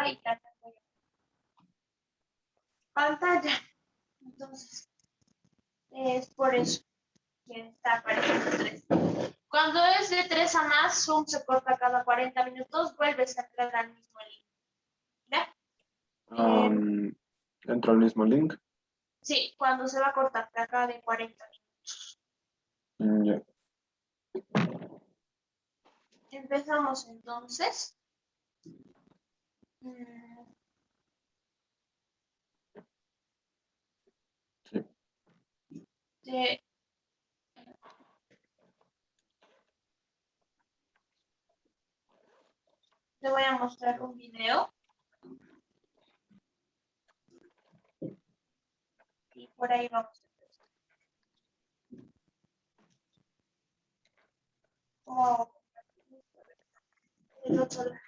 y ya tengo pantalla. Entonces, es por eso que está apareciendo 3. Cuando es de 3 a más, Zoom se corta cada 40 minutos, vuelves a entrar al mismo link. ¿Ya? Entro al mismo link. Sí, cuando se va a cortar cada de 40 minutos. Ya. Empezamos entonces. Sí. Te, te voy a mostrar un video. Y por ahí vamos. Como el otro lado.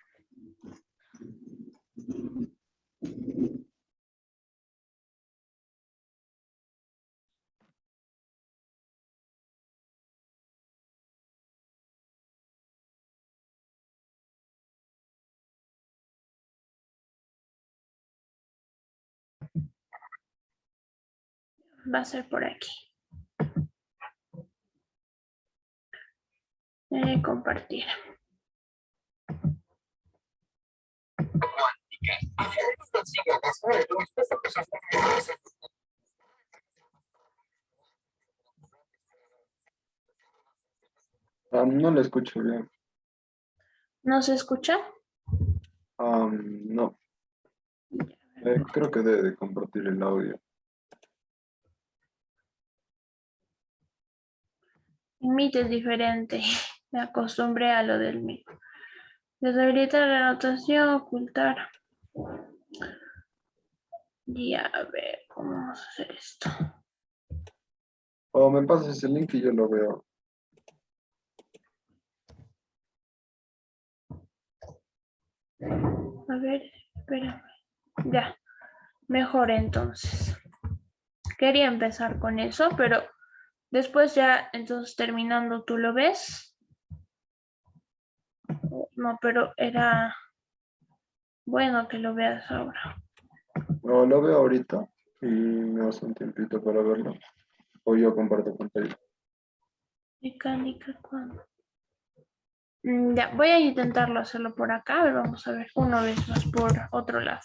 Va a ser por aquí. Compartir. No le escucho bien. ¿No se escucha? No. Creo que debe de compartir el audio. Meet es diferente. Me acostumbré a lo del Meet. Deshabilitar la anotación, ocultar. Y a ver, ¿cómo vamos a hacer esto? O me pasas ese link y yo lo veo. A ver, espérame. Ya, mejor entonces. Quería empezar con eso, pero después ya, entonces terminando, ¿tú lo ves? No, pero era bueno que lo veas ahora. No, lo veo ahorita y me das un tiempito para verlo. O yo comparto pantalla. Mecánica, ¿cuándo? Ya, voy a intentarlo hacerlo por acá. A ver, vamos a ver una vez más por otro lado.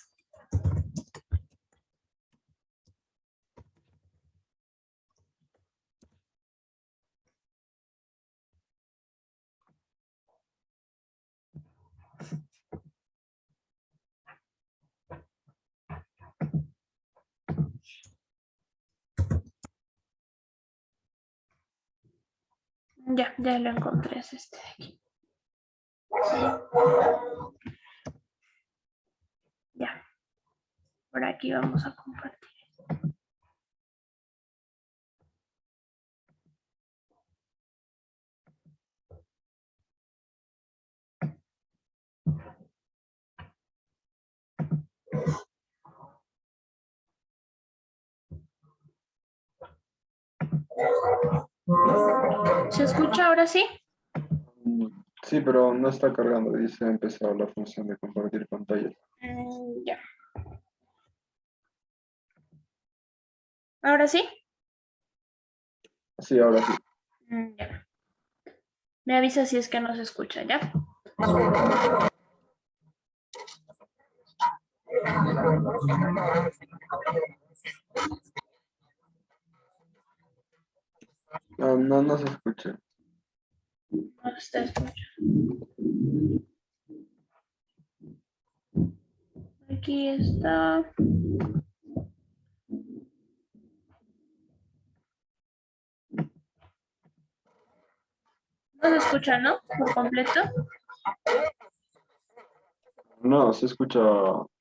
Ya lo encontré, es este de aquí. Ya, por aquí vamos a compartir. ¿Se escucha ahora sí? Sí, pero no está cargando. Dice ha empezado la función de compartir pantalla. Ya. ¿Ahora sí? Sí, ahora sí. Ya. Me avisa si es que no se escucha, ¿ya? No se escucha. No se está escuchando. Aquí está. No se escucha, ¿no? Por completo. No, se escucha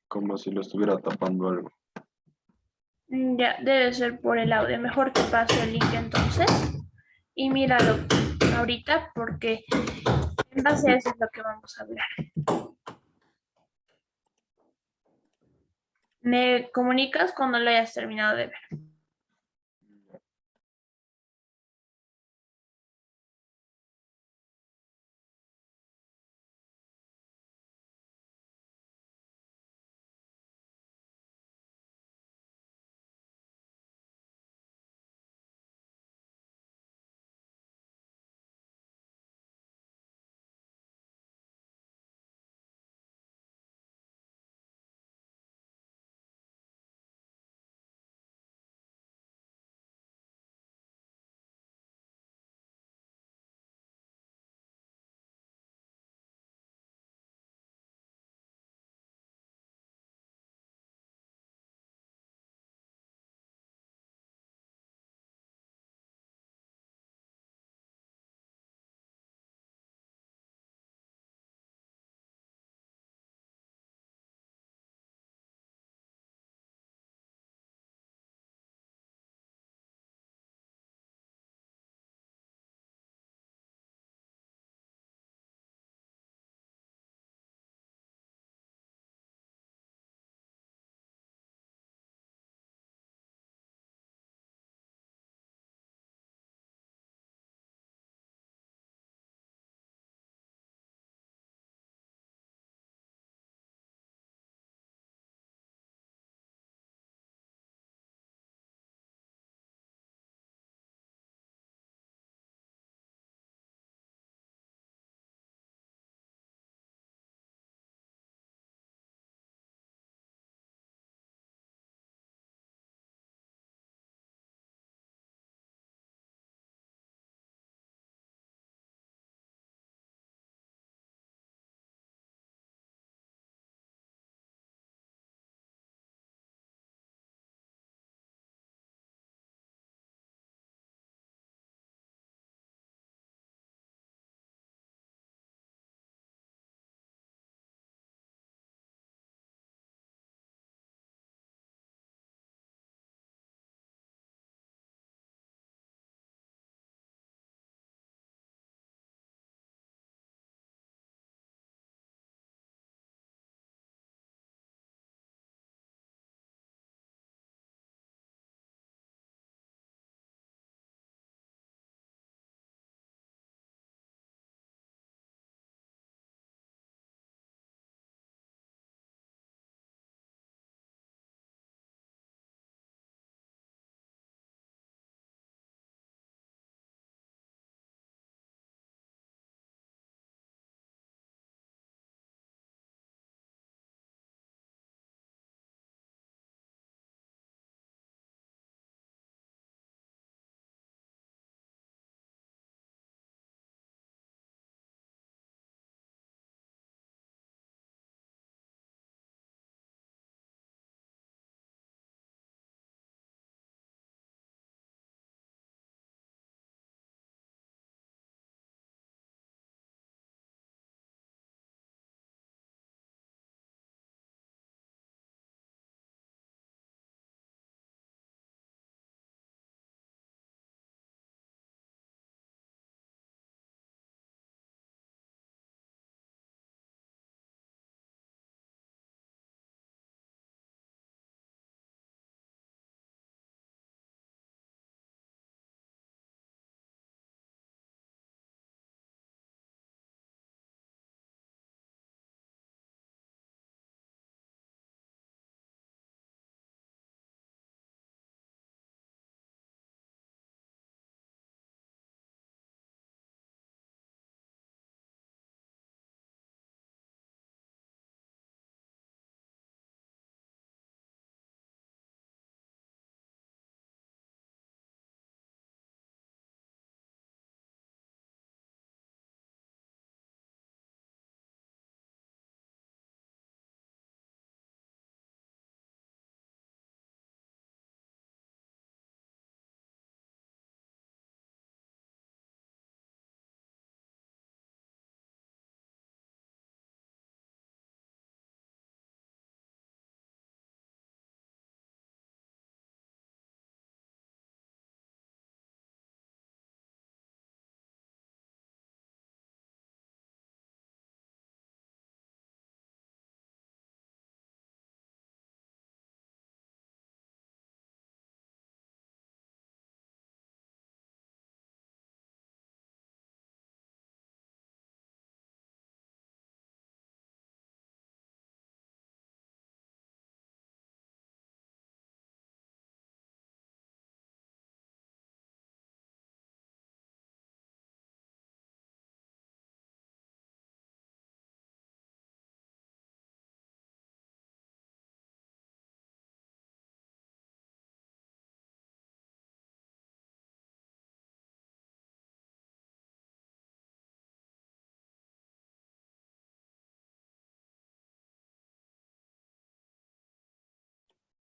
como si lo estuviera tapando algo. Ya, debe ser por el audio. Mejor te paso el link entonces. Y míralo ahorita porque en base a eso es lo que vamos a hablar. Me comunicas cuando lo hayas terminado de ver.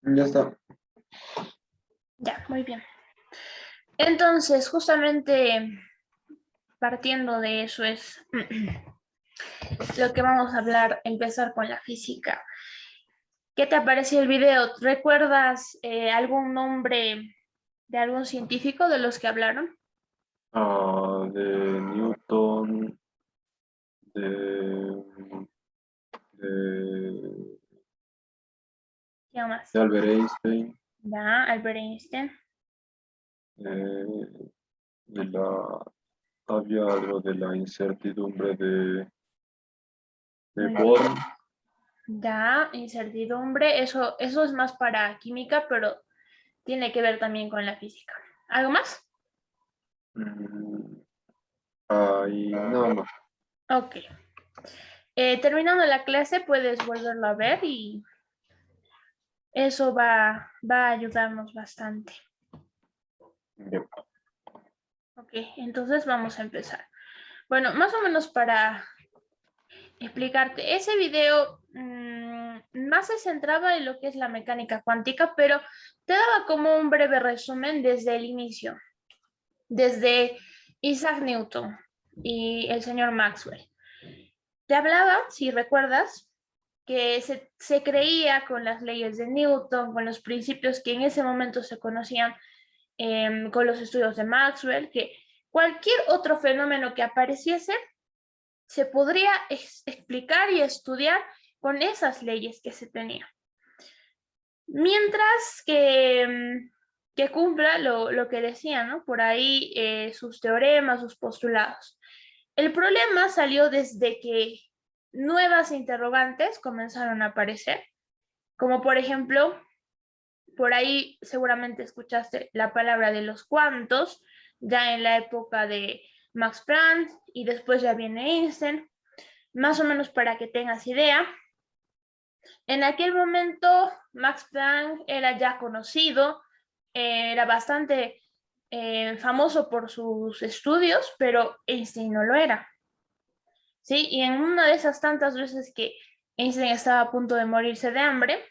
Ya está. Ya, muy bien. Entonces, justamente partiendo de eso es lo que vamos a hablar, empezar con la física. ¿Qué te pareció el video? ¿Recuerdas algún nombre de algún científico de los que hablaron? De Newton, de, de, ¿Qué más? de Albert Einstein, Ya, Albert Einstein. eh, había algo de la incertidumbre de Muy bien. Bohr. Ya, incertidumbre, eso es más para química, pero tiene que ver también con la física. ¿Algo más? mm, y nada más. Ok. Terminando la clase, puedes volverlo a ver y eso va a ayudarnos bastante. Bien. Ok, entonces vamos a empezar. Bueno, más o menos para explicarte, ese video más se centraba en lo que es la mecánica cuántica, pero te daba como un breve resumen desde el inicio, desde Isaac Newton y el señor Maxwell. Te hablaba, si recuerdas, que se creía con las leyes de Newton, con los principios que en ese momento se conocían, con los estudios de Maxwell, que cualquier otro fenómeno que apareciese se podría explicar y estudiar con esas leyes que se tenían. Mientras que cumpla lo que decía, ¿no? Por ahí sus teoremas, sus postulados. El problema salió desde que nuevas interrogantes comenzaron a aparecer, como por ejemplo, por ahí seguramente escuchaste la palabra de los cuantos, ya en la época de Max Planck y después ya viene Einstein, más o menos para que tengas idea. En aquel momento Max Planck era ya conocido, era bastante famoso por sus estudios, pero Einstein no lo era. ¿Sí? Y en una de esas tantas veces que Einstein estaba a punto de morirse de hambre,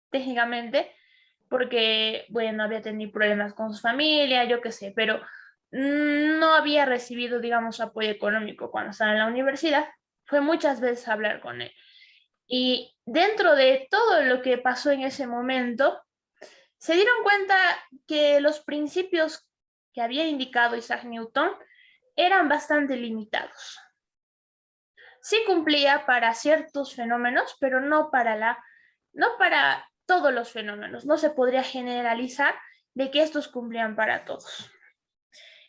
técnicamente, porque, bueno, había tenido problemas con su familia, yo qué sé, pero no había recibido, digamos, apoyo económico cuando estaba en la universidad. Fue muchas veces a hablar con él. Y dentro de todo lo que pasó en ese momento, se dieron cuenta que los principios que había indicado Isaac Newton eran bastante limitados. Sí cumplía para ciertos fenómenos, pero no para todos los fenómenos. No se podría generalizar de que estos cumplían para todos.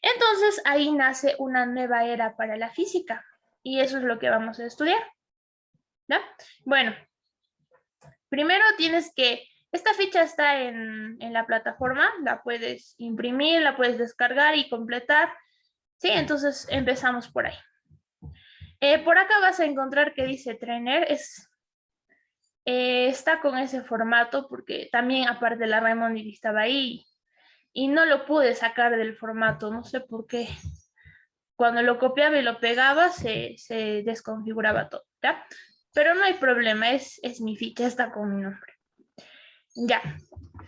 Entonces ahí nace una nueva era para la física y eso es lo que vamos a estudiar. ¿No? Bueno, primero esta ficha está en la plataforma, la puedes imprimir, la puedes descargar y completar. Sí, entonces empezamos por ahí. Por acá vas a encontrar que dice trainer, está con ese formato porque también aparte la Raimondi estaba ahí y no lo pude sacar del formato, no sé por qué. Cuando lo copiaba y lo pegaba se desconfiguraba todo, ¿ya? Pero no hay problema, es mi ficha, está con mi nombre. Ya,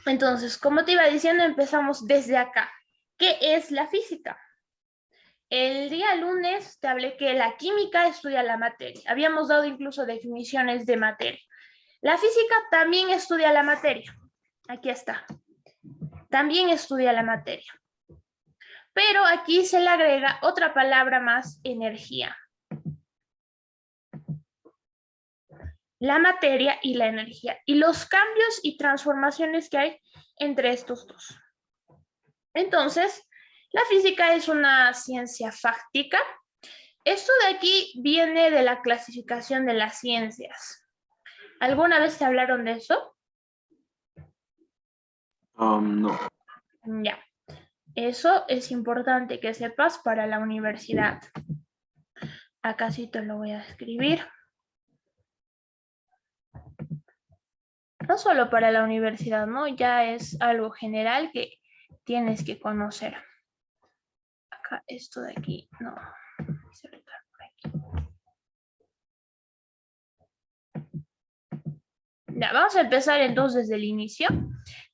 entonces, como te iba diciendo, empezamos desde acá. ¿Qué es la física? El día lunes te hablé que la química estudia la materia. Habíamos dado incluso definiciones de materia. La física también estudia la materia. Aquí está. También estudia la materia. Pero aquí se le agrega otra palabra más, energía. La materia y la energía. Y los cambios y transformaciones que hay entre estos dos. Entonces, la física es una ciencia fáctica. Esto de aquí viene de la clasificación de las ciencias. ¿Alguna vez te hablaron de eso? No. Ya. Eso es importante que sepas para la universidad. Acá sí te lo voy a escribir. No solo para la universidad, ¿no? Ya es algo general que tienes que conocer. Acá, esto de aquí, no. Ya, vamos a empezar entonces desde el inicio.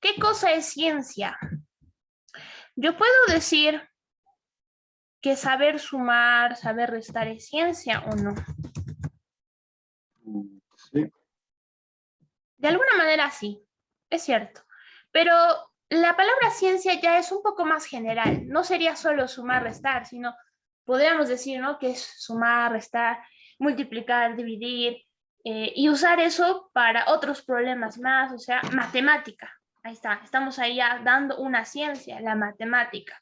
¿Qué cosa es ciencia? Yo puedo decir que saber sumar, saber restar es ciencia o no. Sí. De alguna manera sí, es cierto. Pero la palabra ciencia ya es un poco más general. No sería solo sumar, restar, sino podríamos decir, ¿no? Que es sumar, restar, multiplicar, dividir, y usar eso para otros problemas más, o sea, matemática. Ahí está, estamos ahí ya dando una ciencia, la matemática.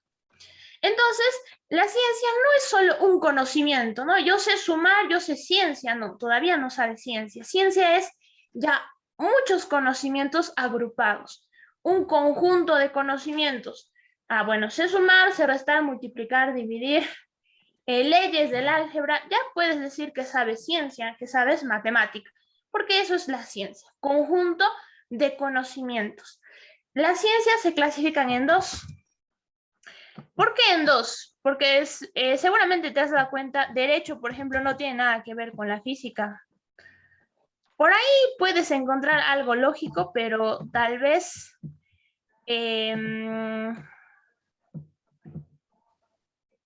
Entonces, la ciencia no es solo un conocimiento, ¿no? Yo sé sumar, yo sé ciencia, no, todavía no sabe ciencia. Ciencia es ya muchos conocimientos agrupados, un conjunto de conocimientos. Ah, bueno, sé sumar, sé restar, multiplicar, dividir, leyes del álgebra, ya puedes decir que sabes ciencia, que sabes matemática, porque eso es la ciencia, conjunto de conocimientos. Las ciencias se clasifican en dos. ¿Por qué en dos? Porque seguramente te has dado cuenta, derecho, por ejemplo, no tiene nada que ver con la física. Por ahí puedes encontrar algo lógico, pero tal vez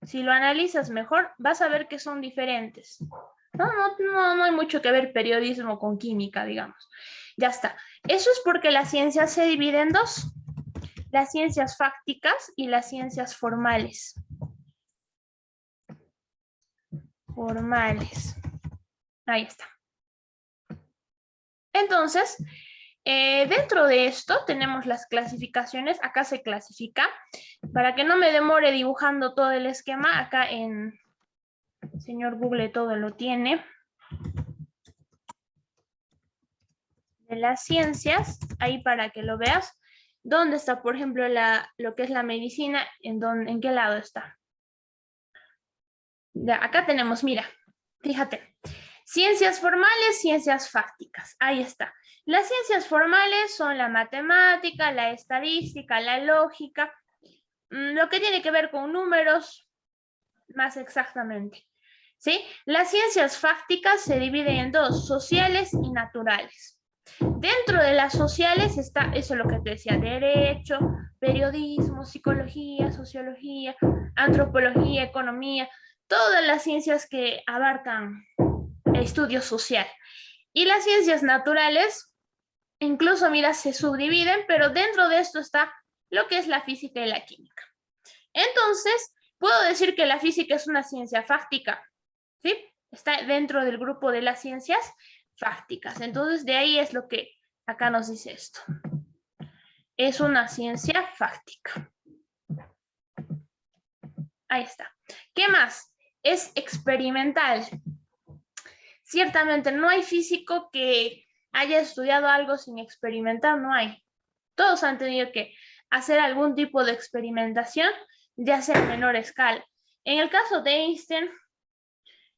si lo analizas mejor, vas a ver que son diferentes. No hay mucho que ver periodismo con química, digamos. Ya está. Eso es porque la ciencia se divide en dos. Las ciencias fácticas y las ciencias formales. Formales. Ahí está. Entonces, dentro de esto tenemos las clasificaciones. Acá se clasifica. Para que no me demore dibujando todo el esquema, acá en señor Google todo lo tiene. De las ciencias, ahí para que lo veas. ¿Dónde está, por ejemplo, lo que es la medicina? ¿En qué lado está? Ya, acá tenemos, mira, fíjate. Ciencias formales, ciencias fácticas. Ahí está. Las ciencias formales son la matemática, la estadística, la lógica, lo que tiene que ver con números, más exactamente. ¿Sí? Las ciencias fácticas se dividen en dos, sociales y naturales. Dentro de las sociales está, eso es lo que te decía, derecho, periodismo, psicología, sociología, antropología, economía, todas las ciencias que abarcan estudio social. Y las ciencias naturales, incluso, mira, se subdividen, pero dentro de esto está lo que es la física y la química. Entonces, puedo decir que la física es una ciencia fáctica, ¿sí? Está dentro del grupo de las ciencias fácticas. Entonces, de ahí es lo que acá nos dice esto. Es una ciencia fáctica. Ahí está. ¿Qué más? Es experimental. Ciertamente, no hay físico que haya estudiado algo sin experimentar, no hay. Todos han tenido que hacer algún tipo de experimentación, ya sea a menor escala. En el caso de Einstein,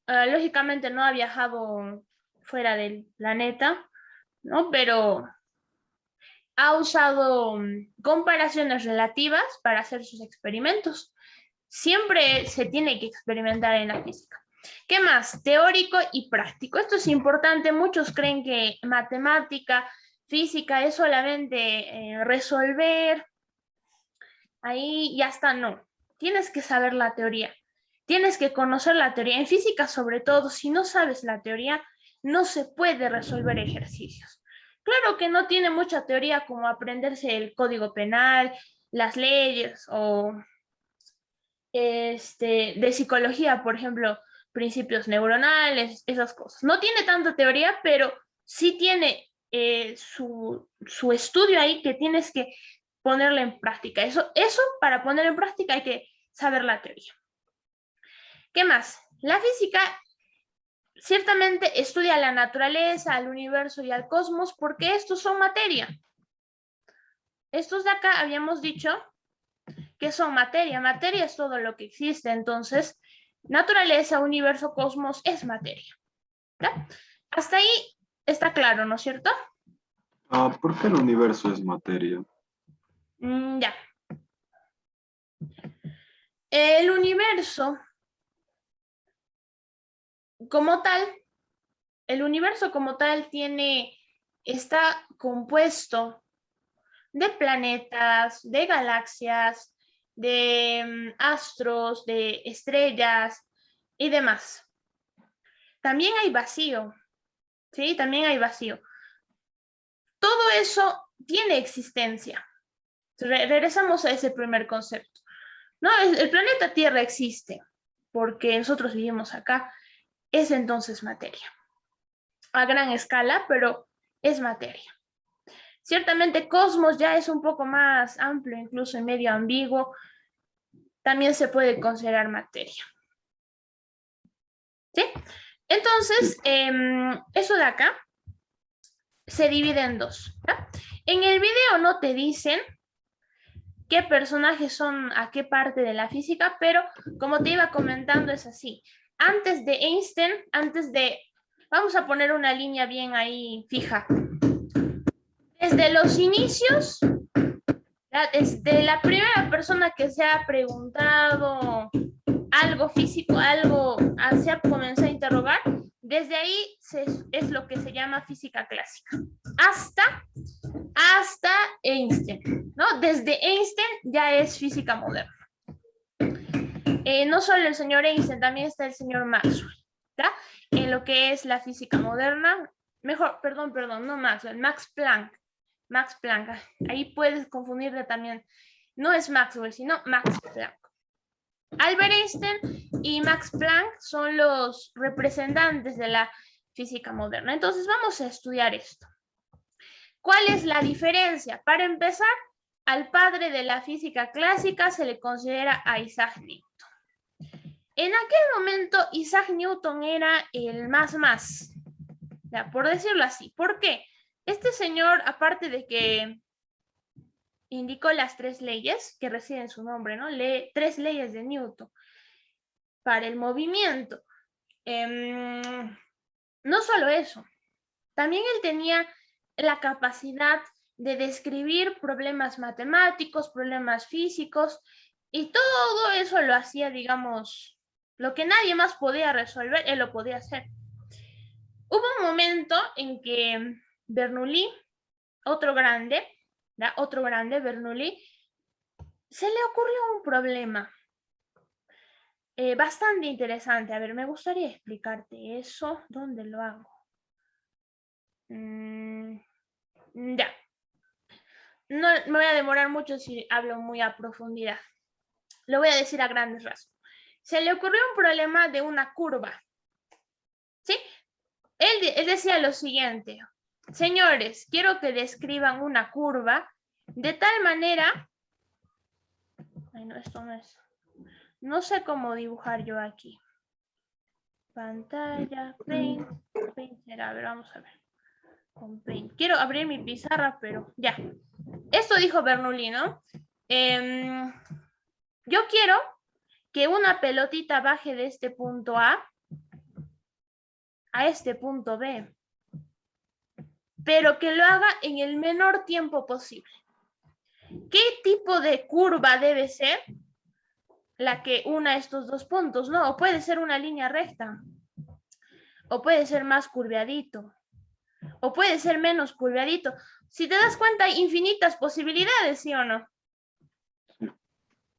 lógicamente no ha viajado fuera del planeta, ¿no? Pero ha usado comparaciones relativas para hacer sus experimentos. Siempre se tiene que experimentar en la física. ¿Qué más? Teórico y práctico. Esto es importante. Muchos creen que matemática, física es solamente resolver. Ahí ya está, no. Tienes que saber la teoría. Tienes que conocer la teoría. En física, sobre todo, si no sabes la teoría, no se puede resolver ejercicios. Claro que no tiene mucha teoría como aprenderse el código penal, las leyes o de psicología, por ejemplo, principios neuronales, esas cosas. No tiene tanta teoría, pero sí tiene su estudio ahí que tienes que ponerle en práctica. Eso para poner en práctica hay que saber la teoría. ¿Qué más? La física ciertamente estudia la naturaleza, al universo y al cosmos porque estos son materia. Estos de acá habíamos dicho que son materia. Materia es todo lo que existe, entonces naturaleza, universo, cosmos es materia. ¿Ya? Hasta ahí está claro, ¿no es cierto? ¿Por qué el universo es materia? Ya. El universo como tal, el universo como tal tiene está compuesto de planetas, de galaxias, de astros, de estrellas y demás. También hay vacío, ¿sí? También hay vacío. Todo eso tiene existencia. Regresamos a ese primer concepto. No, el planeta Tierra existe porque nosotros vivimos acá. Es entonces materia. A gran escala, pero es materia. Ciertamente cosmos ya es un poco más amplio, incluso en medio ambiguo. También se puede considerar materia. ¿Sí? Entonces, eso de acá se divide en dos. ¿Ya? En el video no te dicen qué personajes son a qué parte de la física, pero como te iba comentando es así. Antes de Einstein, vamos a poner una línea bien ahí fija. Desde los inicios, desde la primera persona que se ha preguntado algo físico, algo se ha comenzado a interrogar, desde ahí es lo que se llama física clásica. Hasta Einstein, ¿no? Desde Einstein ya es física moderna. No solo el señor Einstein, también está el señor Maxwell, ¿ya? En lo que es la física moderna, perdón, no Maxwell, Max Planck, ahí puedes confundirle también, no es Maxwell, sino Max Planck. Albert Einstein y Max Planck son los representantes de la física moderna. Entonces vamos a estudiar esto. ¿Cuál es la diferencia? Para empezar, al padre de la física clásica se le considera a Isaac Newton. En aquel momento, Isaac Newton era el más, ya, por decirlo así. ¿Por qué? Este señor, aparte de que indicó las 3 leyes que reciben su nombre, ¿no? 3 leyes de Newton para el movimiento. No solo eso, también él tenía la capacidad de describir problemas matemáticos, problemas físicos, y todo eso lo hacía, digamos, lo que nadie más podía resolver, él lo podía hacer. Hubo un momento en que Bernoulli, otro grande, Bernoulli, se le ocurrió un problema bastante interesante. A ver, me gustaría explicarte eso. ¿Dónde lo hago? Ya. No me voy a demorar mucho si hablo muy a profundidad. Lo voy a decir a grandes rasgos. Se le ocurrió un problema de una curva. ¿Sí? Él decía lo siguiente. Señores, quiero que describan una curva de tal manera... Ay, no, esto no es... No sé cómo dibujar yo aquí. Pantalla, Paint. A ver, vamos a ver. Con Paint. Quiero abrir mi pizarra, pero ya. Esto dijo Bernoulli, ¿no? Yo quiero que una pelotita baje de este punto A este punto B, pero que lo haga en el menor tiempo posible. ¿Qué tipo de curva debe ser la que una estos dos puntos? No, o puede ser una línea recta, o puede ser más curveadito, o puede ser menos curveadito. Si te das cuenta, hay infinitas posibilidades, ¿sí o no?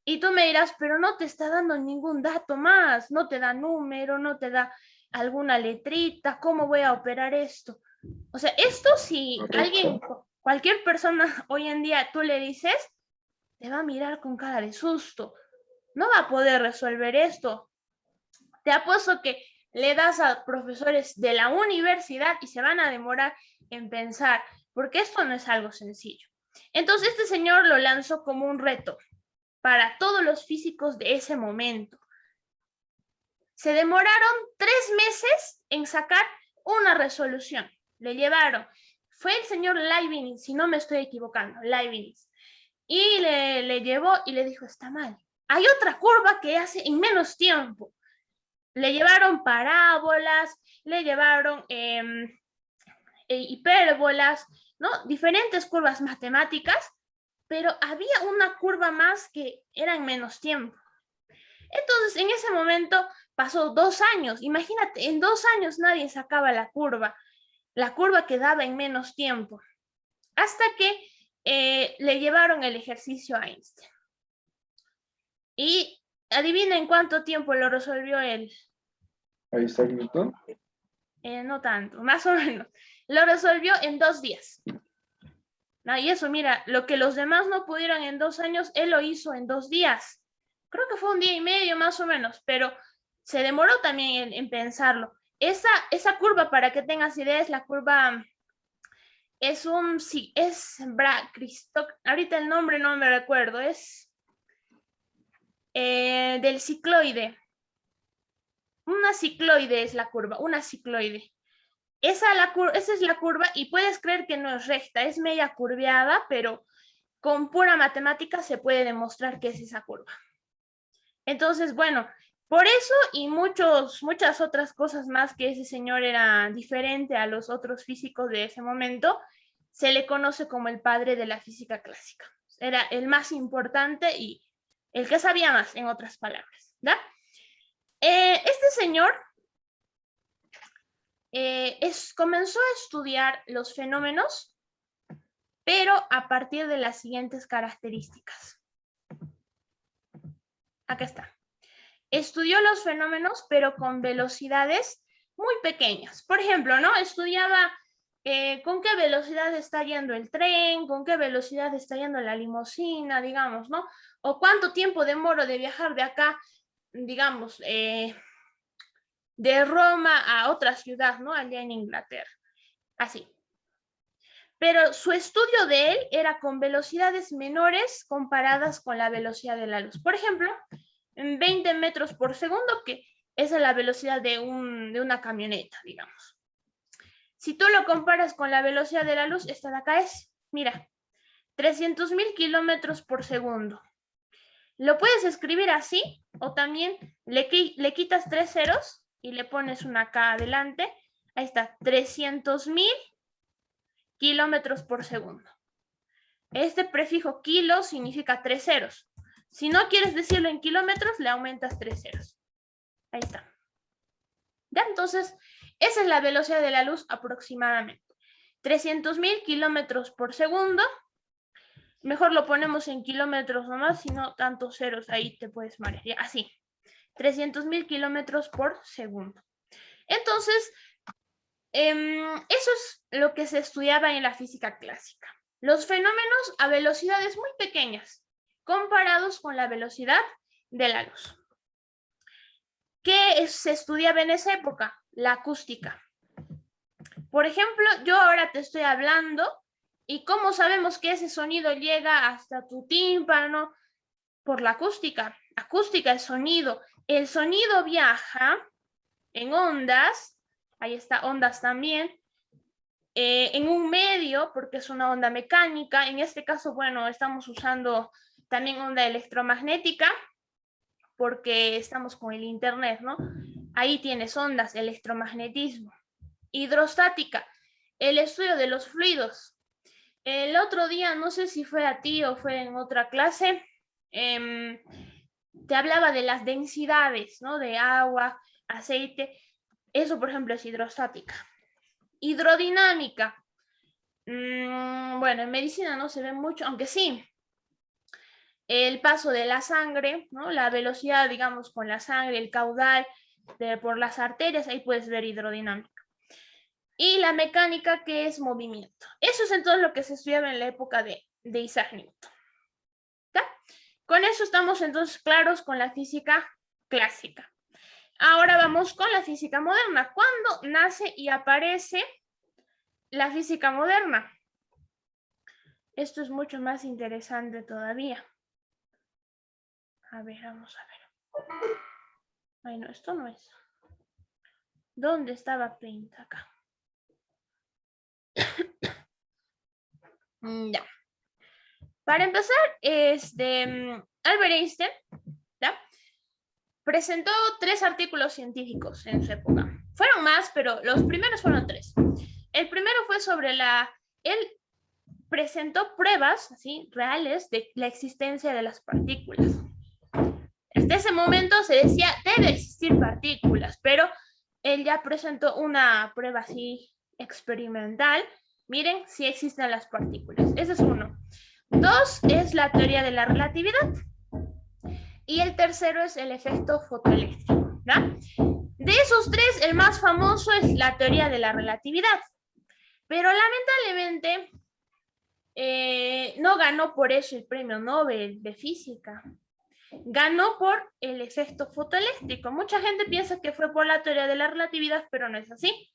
Y tú me dirás, pero no te está dando ningún dato más, no te da número, no te da alguna letrita, ¿cómo voy a operar esto? O sea, esto si cualquier persona hoy en día tú le dices, te va a mirar con cara de susto, no va a poder resolver esto. Te apuesto que le das a profesores de la universidad y se van a demorar en pensar, porque esto no es algo sencillo. Entonces este señor lo lanzó como un reto para todos los físicos de ese momento. Se demoraron 3 meses en sacar una resolución. Le llevaron, fue el señor Leibniz, si no me estoy equivocando, Leibniz, y le llevó y le dijo, está mal. Hay otra curva que hace en menos tiempo. Le llevaron parábolas, le llevaron hipérbolas, ¿no? Diferentes curvas matemáticas, pero había una curva más que era en menos tiempo. Entonces, en ese momento pasó 2 años. Imagínate, en 2 años nadie sacaba la curva. la curva quedaba en menos tiempo. Hasta que le llevaron el ejercicio a Einstein. Y adivinen cuánto tiempo lo resolvió él. Ahí está Newton. No tanto, más o menos. Lo resolvió en 2 días. Y eso, mira, lo que los demás no pudieron en 2 años, él lo hizo en 2 días. Creo que fue 1 día y medio más o menos, pero se demoró también en pensarlo. Esa curva, para que tengas idea, es la curva, ahorita el nombre no me recuerdo, es del cicloide. Una cicloide es la curva, una cicloide. Esa es la curva y puedes creer que no es recta, es media curveada, pero con pura matemática se puede demostrar que es esa curva. Entonces, bueno, por eso y muchas otras cosas más, que ese señor era diferente a los otros físicos de ese momento, se le conoce como el padre de la física clásica. Era el más importante y el que sabía más, en otras palabras, ¿da? Este señor comenzó a estudiar los fenómenos, pero a partir de las siguientes características. Acá está. Estudió los fenómenos, pero con velocidades muy pequeñas. Por ejemplo, ¿no? Estudiaba con qué velocidad está yendo el tren, con qué velocidad está yendo la limusina, digamos, ¿no? O cuánto tiempo demoro de viajar de acá, digamos, de Roma a otra ciudad, ¿no? Allá en Inglaterra. Así. Pero su estudio de él era con velocidades menores comparadas con la velocidad de la luz. Por ejemplo, en 20 metros por segundo, que esa es la velocidad de una camioneta, digamos. Si tú lo comparas con la velocidad de la luz, esta de acá es, mira, 300.000 kilómetros por segundo. Lo puedes escribir así, o también le quitas 3 ceros y le pones una K adelante. Ahí está, 300.000 kilómetros por segundo. Este prefijo kilo significa 3 ceros. Si no quieres decirlo en kilómetros, le aumentas 3 ceros. Ahí está. Ya, entonces, esa es la velocidad de la luz aproximadamente. 300.000 kilómetros por segundo. Mejor lo ponemos en kilómetros nomás, si no tantos ceros ahí te puedes marear. Ya, así. 300.000 kilómetros por segundo. Entonces, eso es lo que se estudiaba en la física clásica. Los fenómenos a velocidades muy pequeñas, comparados con la velocidad de la luz. ¿Qué se estudiaba en esa época? La acústica. Por ejemplo, yo ahora te estoy hablando y ¿cómo sabemos que ese sonido llega hasta tu tímpano? Por la acústica. Acústica es sonido. El sonido viaja en ondas, ahí está, ondas también, en un medio, porque es una onda mecánica. En este caso, bueno, estamos usando también onda electromagnética, porque estamos con el internet, ¿no? Ahí tienes ondas, electromagnetismo. Hidrostática, el estudio de los fluidos. El otro día, no sé si fue a ti o fue en otra clase, te hablaba de las densidades, ¿no? De agua, aceite. Eso, por ejemplo, es hidrostática. Hidrodinámica. Bueno, en medicina no se ve mucho, aunque sí. El paso de la sangre, ¿no? La velocidad, digamos, con la sangre, el caudal por las arterias, ahí puedes ver hidrodinámica. Y la mecánica, que es movimiento. Eso es entonces lo que se estudiaba en la época de Isaac Newton. ¿Ya? Con eso estamos entonces claros con la física clásica. Ahora vamos con la física moderna. ¿Cuándo nace y aparece la física moderna? Esto es mucho más interesante todavía. A ver, vamos a ver. Ay, no, esto no es. ¿Dónde estaba Paint acá? Ya. Para empezar, Albert Einstein, ¿ya? Presentó 3 artículos científicos en su época. Fueron más, pero los primeros fueron 3. El primero fue sobre él presentó pruebas así reales de la existencia de las partículas. Desde ese momento se decía, debe existir partículas, pero él ya presentó una prueba así experimental, miren si existen las partículas. Ese es uno. 2 es la teoría de la relatividad. Y el tercero es el efecto fotoeléctrico, ¿ya? De esos 3, el más famoso es la teoría de la relatividad. Pero lamentablemente no ganó por eso el premio Nobel de física. Ganó por el efecto fotoeléctrico. Mucha gente piensa que fue por la teoría de la relatividad, pero no es así.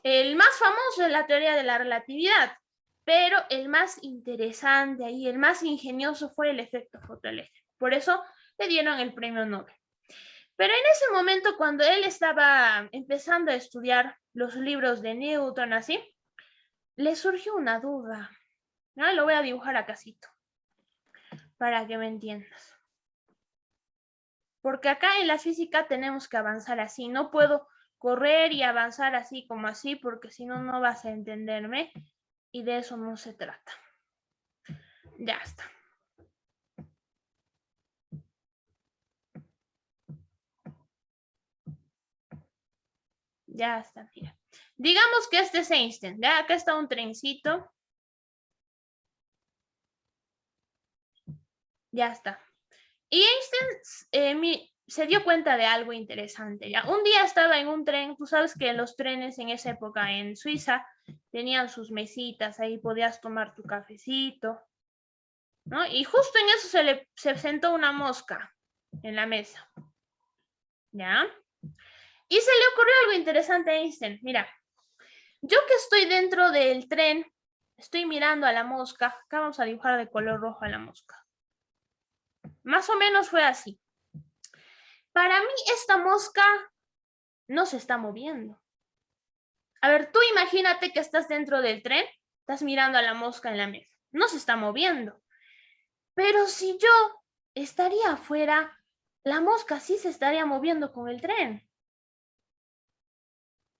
El más famoso es la teoría de la relatividad, pero el más interesante ahí, el más ingenioso fue el efecto fotoeléctrico. Por eso le dieron el premio Nobel. Pero en ese momento, cuando él estaba empezando a estudiar los libros de Newton, así, le surgió una duda. ¿No? Lo voy a dibujar acácito, para que me entiendas. Porque acá en la física tenemos que avanzar así. No puedo correr y avanzar así como así, porque si no, no vas a entenderme. Y de eso no se trata. Ya está. Ya está, mira. Digamos que este es Einstein. Ya, acá está un trencito. Ya está. Y Einstein se dio cuenta de algo interesante. ¿Ya? Un día estaba en un tren. Tú sabes que los trenes en esa época en Suiza tenían sus mesitas. Ahí podías tomar tu cafecito, ¿no? Y justo en eso se sentó una mosca en la mesa. ¿Ya? Y se le ocurrió algo interesante a Einstein. Mira, yo que estoy dentro del tren, estoy mirando a la mosca. Acá vamos a dibujar de color rojo a la mosca. Más o menos fue así. Para mí esta mosca no se está moviendo. A ver, tú imagínate que estás dentro del tren, estás mirando a la mosca en la mesa. No se está moviendo. Pero si yo estaría afuera, la mosca sí se estaría moviendo con el tren.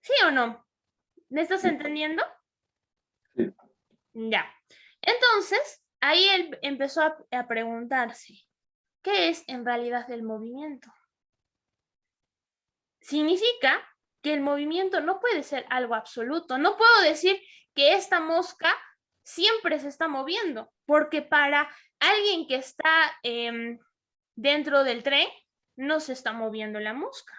¿Sí o no? ¿Me estás entendiendo? Sí. Ya. Entonces, ahí él empezó a preguntarse, ¿qué es en realidad el movimiento? Significa que el movimiento no puede ser algo absoluto. No puedo decir que esta mosca siempre se está moviendo, porque para alguien que está dentro del tren, no se está moviendo la mosca.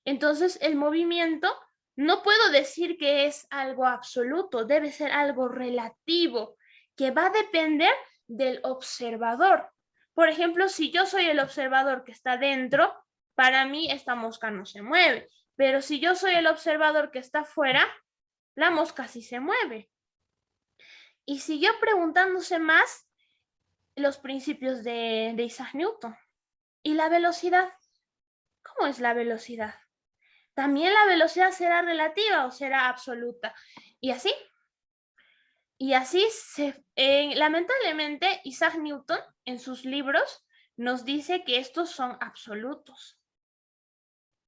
Entonces, el movimiento no puedo decir que es algo absoluto, debe ser algo relativo, que va a depender del observador. Por ejemplo, si yo soy el observador que está dentro, para mí esta mosca no se mueve. Pero si yo soy el observador que está afuera, la mosca sí se mueve. Y siguió preguntándose más los principios de Isaac Newton. ¿Y la velocidad? ¿Cómo es la velocidad? ¿También la velocidad será relativa o será absoluta? Y así. Y así, lamentablemente, Isaac Newton en sus libros nos dice que estos son absolutos.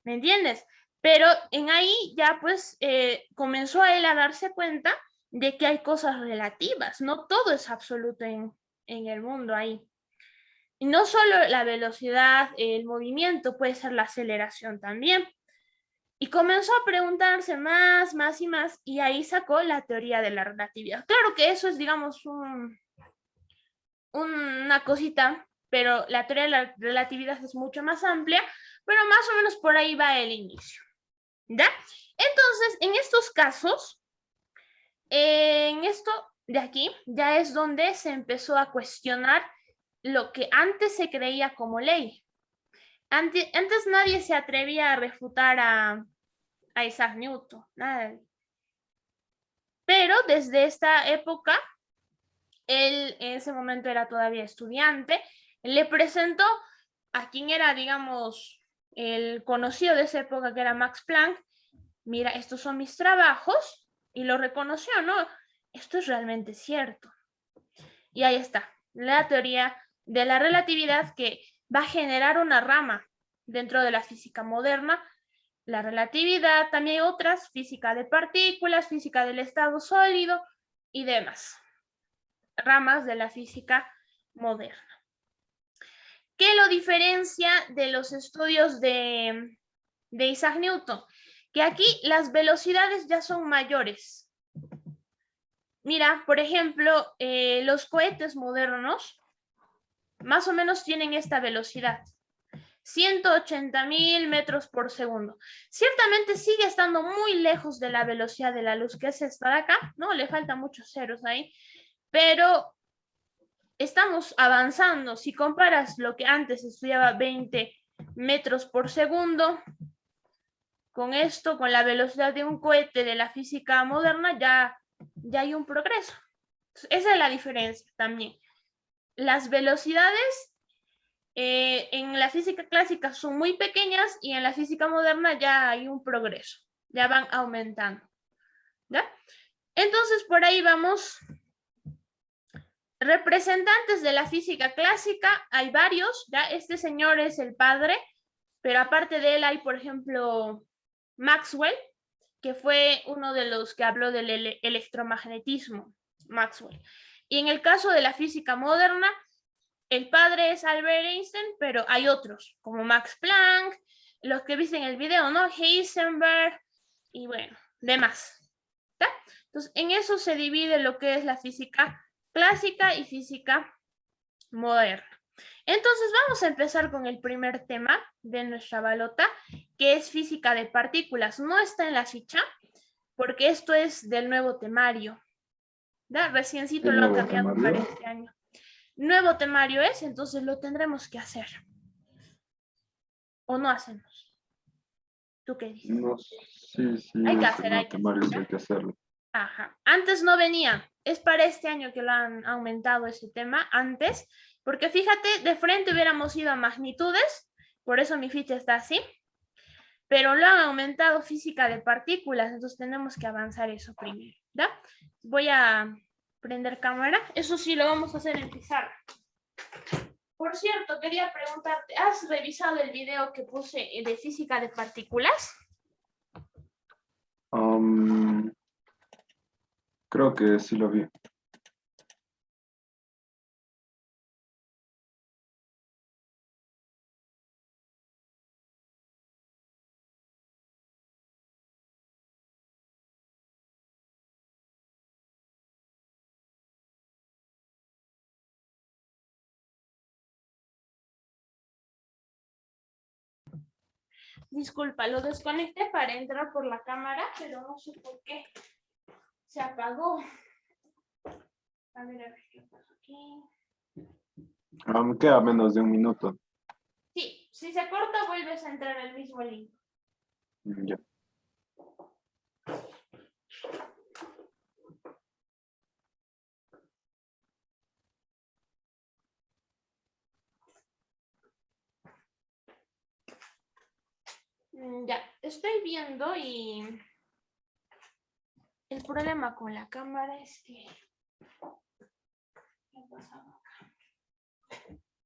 ¿Me entiendes? Pero en ahí ya pues comenzó él a darse cuenta de que hay cosas relativas. No todo es absoluto en el mundo ahí. Y no solo la velocidad, el movimiento, puede ser la aceleración también. Y comenzó a preguntarse más y más, y ahí sacó la teoría de la relatividad. Claro que eso es, digamos, una cosita, pero la teoría de la relatividad es mucho más amplia, pero más o menos por ahí va el inicio. ¿Ya? Entonces, en estos casos, en esto de aquí, ya es donde se empezó a cuestionar lo que antes se creía como ley. Antes nadie se atrevía a refutar a Isaac Newton, nada. Pero desde esta época, él en ese momento era todavía estudiante, le presentó a quien era, digamos, el conocido de esa época, que era Max Planck. Mira, estos son mis trabajos, y lo reconoció, ¿no? Esto es realmente cierto. Y ahí está, la teoría de la relatividad, que va a generar una rama dentro de la física moderna. La relatividad, también otras, física de partículas, física del estado sólido y demás ramas de la física moderna. ¿Qué lo diferencia de los estudios de Isaac Newton? Que aquí las velocidades ya son mayores. Mira, por ejemplo, los cohetes modernos más o menos tienen esta velocidad. 180.000 metros por segundo. Ciertamente sigue estando muy lejos de la velocidad de la luz, que es esta de acá, ¿no? Le faltan muchos ceros ahí, pero estamos avanzando. Si comparas lo que antes estudiaba 20 metros por segundo, con esto, con la velocidad de un cohete de la física moderna, ya hay un progreso. Esa es la diferencia también. Las velocidades en la física clásica son muy pequeñas y en la física moderna ya hay un progreso, ya van aumentando. ¿Ya? Entonces, por ahí vamos. Representantes de la física clásica, hay varios, ¿ya? Este señor es el padre, pero aparte de él hay, por ejemplo, Maxwell, que fue uno de los que habló del electromagnetismo, Maxwell. Y en el caso de la física moderna, el padre es Albert Einstein, pero hay otros, como Max Planck, los que viste en el video, ¿no? Heisenberg, y bueno, demás. ¿Tá? Entonces, en eso se divide lo que es la física clásica y física moderna. Entonces, vamos a empezar con el primer tema de nuestra balota, que es física de partículas. No está en la ficha, porque esto es del nuevo temario. ¿Ya? Reciencito lo han cambiado para este año. Nuevo temario es, entonces lo tendremos que hacer. ¿O no hacemos? ¿Tú qué dices? No, sí, hay que es hacer, el temario, hay que hacerlo. Ajá. Antes no venía. Es para este año que lo han aumentado ese tema. Antes, porque fíjate, de frente hubiéramos ido a magnitudes, por eso mi ficha está así, pero lo han aumentado física de partículas, entonces tenemos que avanzar eso primero, ¿ya? Voy a prender cámara. Eso sí, lo vamos a hacer en pizarra. Por cierto, quería preguntarte, ¿has revisado el video que puse de física de partículas? Creo que sí lo vi. Disculpa, lo desconecté para entrar por la cámara, pero no sé por qué se apagó. A ver qué pasa aquí. Me queda menos de un minuto. Sí, si se corta, vuelves a entrar al mismo link. Ya. Ya, estoy viendo y el problema con la cámara es que... ¿Qué ha pasado acá?